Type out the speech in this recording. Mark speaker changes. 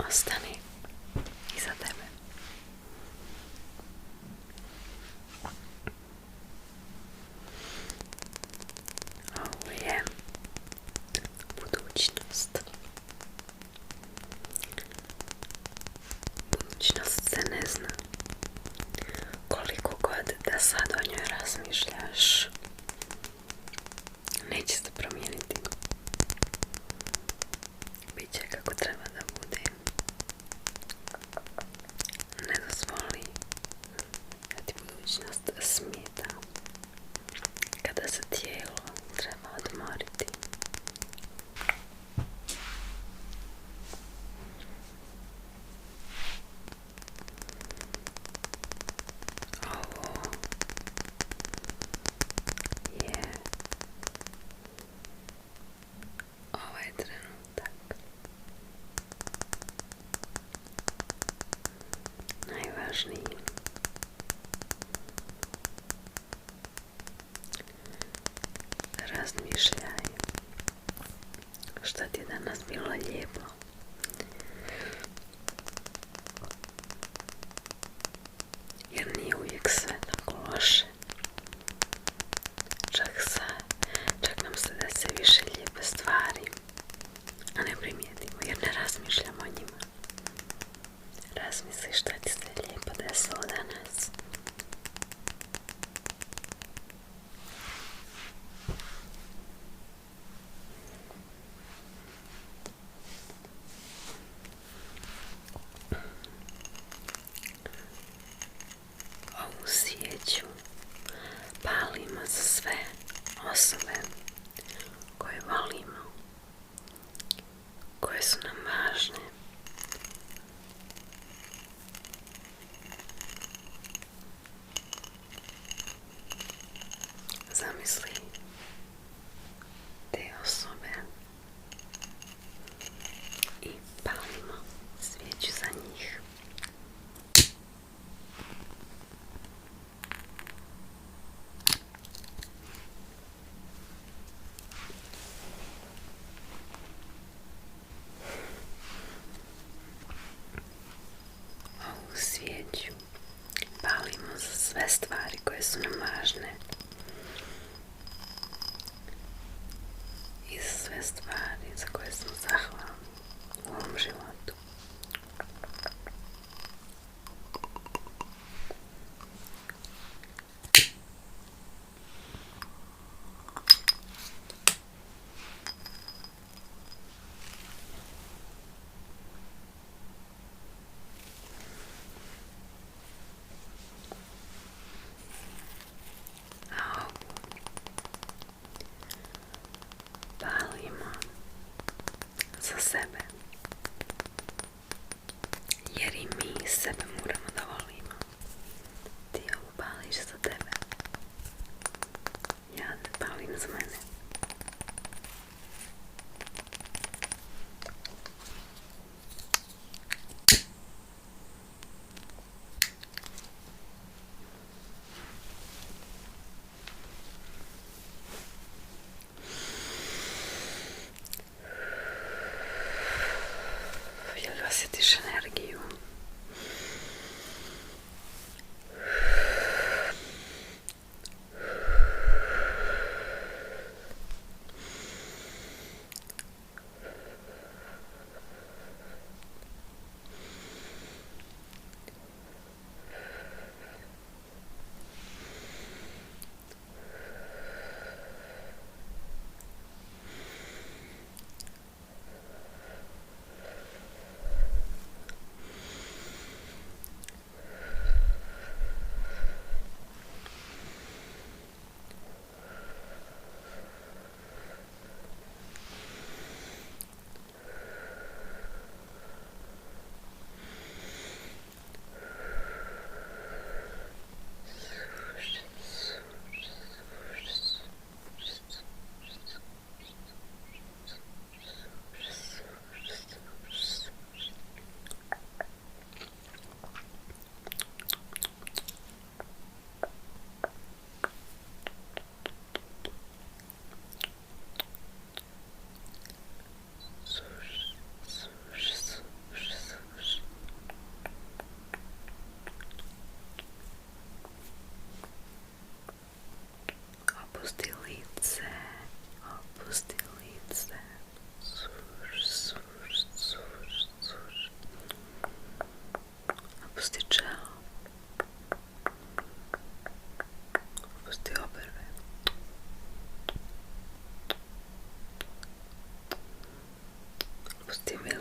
Speaker 1: ostani iza tebe. Ovo je budućnost. Budućnost se ne zna. Koliko god da sad o njoj razmišljaš, neće se promijeniti. Biće kako treba da bude. Ne dozvoli da ti budućnost smeta. Kada se tijelo treba odmoriti. Ovo je ovaj trenutak najvažniji. Razmišljaj šta ti je danas bilo lijepo. Jer nije uvijek sve tako loše. Čak nam se dese više lijepe stvari, a ne primijetimo jer ne razmišljamo o njima. Razmisli šta ti se lijepo desilo danas. Ovu svijeću palimo za sve osobe koje volimo, koje su nam važne. Zamisli te osobe i palimo svijeću za njih. Ovu svijeću palimo za sve stvari koje su nam važne i za sve stvari za koje smo zahvalni u ovom životu. A ovu palimo za sebe, jer i mi sebe moramo da volimo. Ti ovo pališ za tebe, ja te palim za mene. Jel osjetiš energiju? pozitivno